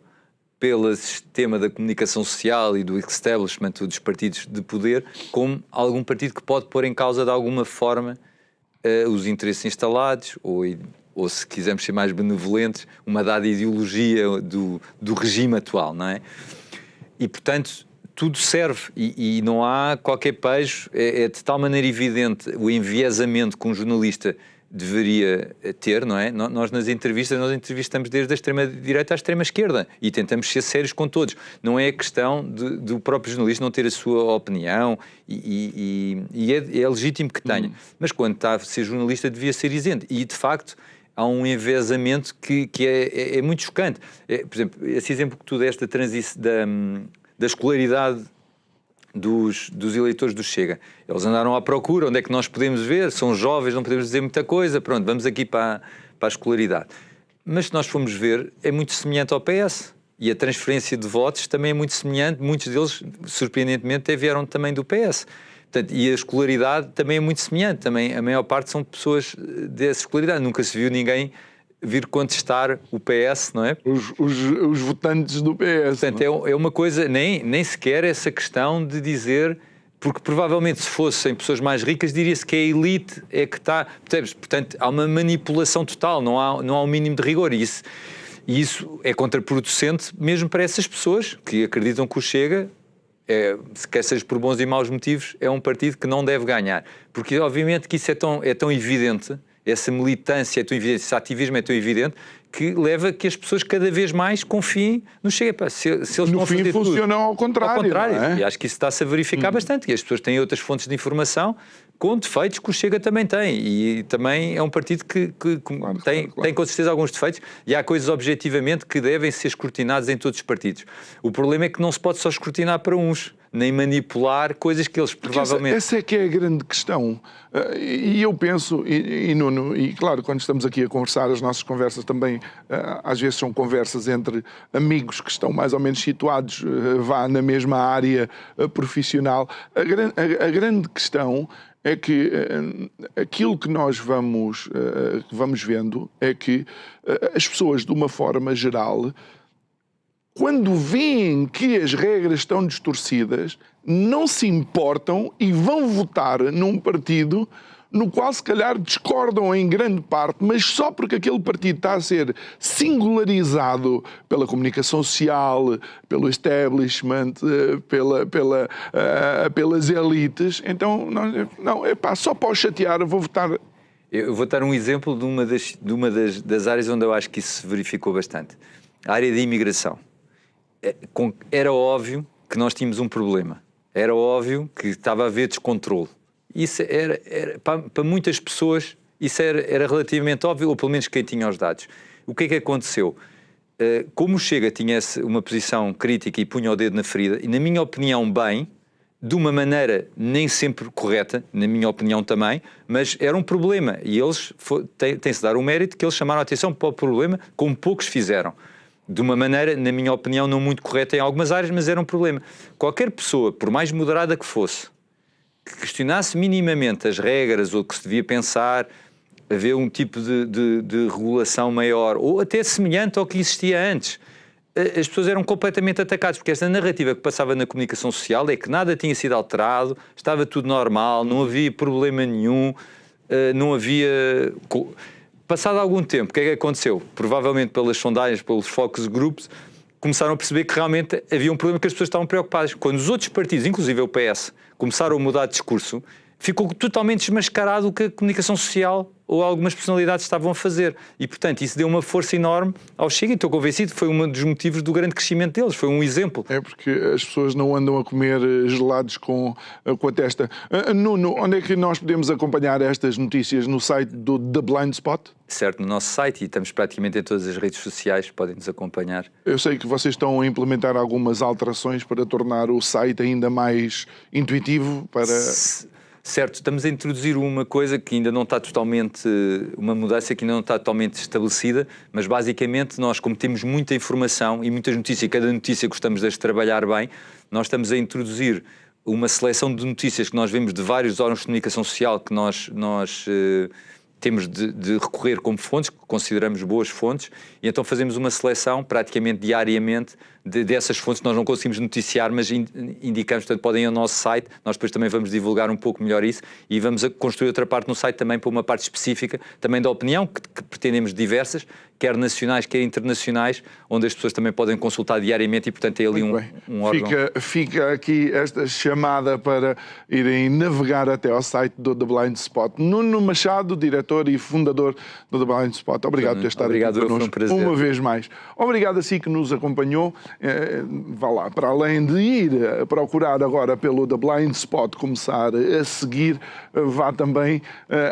pelo sistema da comunicação social e do establishment dos partidos de poder como algum partido que pode pôr em causa de alguma forma os interesses instalados ou se quisermos ser mais benevolentes, uma dada ideologia do regime atual, não é? E portanto tudo serve e não há qualquer pejo, é de tal maneira evidente o enviesamento que um jornalista deveria ter, não é? Nós nas entrevistas, nós entrevistamos desde a extrema-direita à extrema-esquerda e tentamos ser sérios com todos. Não é a questão do próprio jornalista não ter a sua opinião e é legítimo que tenha. Mas quando está a ser jornalista devia ser isento. E, de facto, há um enviesamento que é muito chocante. Por exemplo, esse exemplo que tu deste da escolaridade dos eleitores do Chega. Eles andaram à procura, onde é que nós podemos ver, são jovens, não podemos dizer muita coisa, pronto, vamos aqui para a escolaridade. Mas se nós formos ver, é muito semelhante ao PS. E a transferência de votos também é muito semelhante, muitos deles, surpreendentemente, até vieram também do PS. Portanto, e a escolaridade também é muito semelhante, também a maior parte são pessoas dessa escolaridade. Nunca se viu ninguém vir contestar o PS, não é? Os votantes do PS. Portanto, é uma coisa, nem sequer essa questão de dizer, porque provavelmente se fossem pessoas mais ricas, diria-se que a elite é que está... Portanto, há uma manipulação total, não há um mínimo de rigor. E isso é contraproducente mesmo para essas pessoas que acreditam que o Chega, quer seja por bons e maus motivos, é um partido que não deve ganhar. Porque obviamente que isso é tão evidente, essa militância é tão evidente, esse ativismo é tão evidente, que leva a que as pessoas cada vez mais confiem no Chega. Se eles no fim funcionam ao contrário. Ao contrário. Não é? E acho que isso está-se a verificar bastante. E as pessoas têm outras fontes de informação com defeitos que o Chega também tem. E também é um partido que tem com certeza alguns defeitos, e há coisas objetivamente que devem ser escrutinadas em todos os partidos. O problema é que não se pode só escrutinar para uns, nem manipular coisas que eles provavelmente... Essa é que é a grande questão. E eu penso, e Nuno, e claro, quando estamos aqui a conversar, as nossas conversas também, às vezes são conversas entre amigos que estão mais ou menos situados, vá na mesma área profissional. A grande questão é que aquilo que nós vamos vendo é que as pessoas, de uma forma geral, quando veem que as regras estão distorcidas, não se importam e vão votar num partido no qual se calhar discordam em grande parte, mas só porque aquele partido está a ser singularizado pela comunicação social, pelo establishment, pelas elites. Então, só para o chatear, eu vou votar. Eu vou dar um exemplo de uma das áreas onde eu acho que isso se verificou bastante. A área de imigração. Era óbvio que nós tínhamos um problema. Era óbvio que estava a haver descontrole. Isso era para muitas pessoas, isso era relativamente óbvio, ou pelo menos quem tinha os dados. O que é que aconteceu? Como o Chega tinha uma posição crítica e punha o dedo na ferida, e na minha opinião bem, de uma maneira nem sempre correta, na minha opinião também, mas era um problema. E eles têm-se dar o mérito que eles chamaram a atenção para o problema, como poucos fizeram. De uma maneira, na minha opinião, não muito correta em algumas áreas, mas era um problema. Qualquer pessoa, por mais moderada que fosse, que questionasse minimamente as regras, ou que se devia pensar haver um tipo de regulação maior, ou até semelhante ao que existia antes, as pessoas eram completamente atacadas, porque esta narrativa que passava na comunicação social é que nada tinha sido alterado, estava tudo normal, não havia problema nenhum, não havia... Passado algum tempo, o que é que aconteceu? Provavelmente pelas sondagens, pelos focus groups, começaram a perceber que realmente havia um problema, que as pessoas estavam preocupadas. Quando os outros partidos, inclusive o PS, começaram a mudar de discurso, ficou totalmente desmascarado o que a comunicação social ou algumas personalidades estavam a fazer. E, portanto, isso deu uma força enorme ao Chega, e estou convencido que foi um dos motivos do grande crescimento deles, foi um exemplo. É porque as pessoas não andam a comer gelados com a testa. Nuno, onde é que nós podemos acompanhar estas notícias? No site do The Blind Spot? Certo, no nosso site, e estamos praticamente em todas as redes sociais, podem nos acompanhar. Eu sei que vocês estão a implementar algumas alterações para tornar o site ainda mais intuitivo para... Certo, estamos a introduzir uma coisa que ainda não está totalmente, uma mudança que ainda não está totalmente estabelecida, mas basicamente nós, como temos muita informação e muitas notícias, e cada notícia gostamos de as trabalhar bem, nós estamos a introduzir uma seleção de notícias que nós vemos de vários órgãos de comunicação social que nós temos de recorrer como fontes, que consideramos boas fontes, e então fazemos uma seleção praticamente diariamente dessas fontes que nós não conseguimos noticiar, mas indicamos, portanto podem ir ao nosso site, nós depois também vamos divulgar um pouco melhor isso, e vamos a construir outra parte no site também para uma parte específica, também da opinião, que pretendemos diversas, quer nacionais, quer internacionais, onde as pessoas também podem consultar diariamente, e portanto é ali um órgão. Fica aqui esta chamada para irem navegar até ao site do The Blind Spot. Nuno Machado, diretor diretor e fundador do The Blind Spot. Obrigado por ter estado Obrigado, aqui foi um connosco prazer. uma vez mais. Obrigado a si que nos acompanhou. Vá lá, para além de ir procurar agora pelo The Blind Spot, começar a seguir, vá também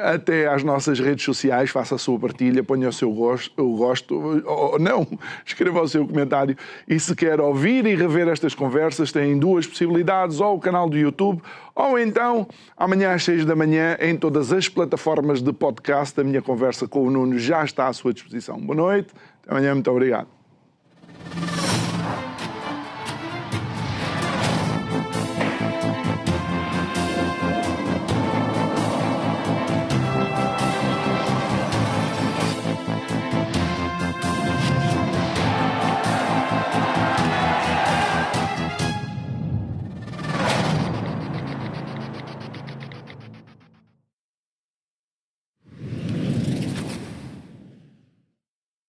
até às nossas redes sociais, faça a sua partilha, ponha o seu gosto, ou não, escreva o seu comentário. E se quer ouvir e rever estas conversas, tem duas possibilidades, ou o canal do YouTube, ou então, amanhã às 6 da manhã, em todas as plataformas de podcast, a minha conversa com o Nuno já está à sua disposição. Boa noite, até amanhã, muito obrigado.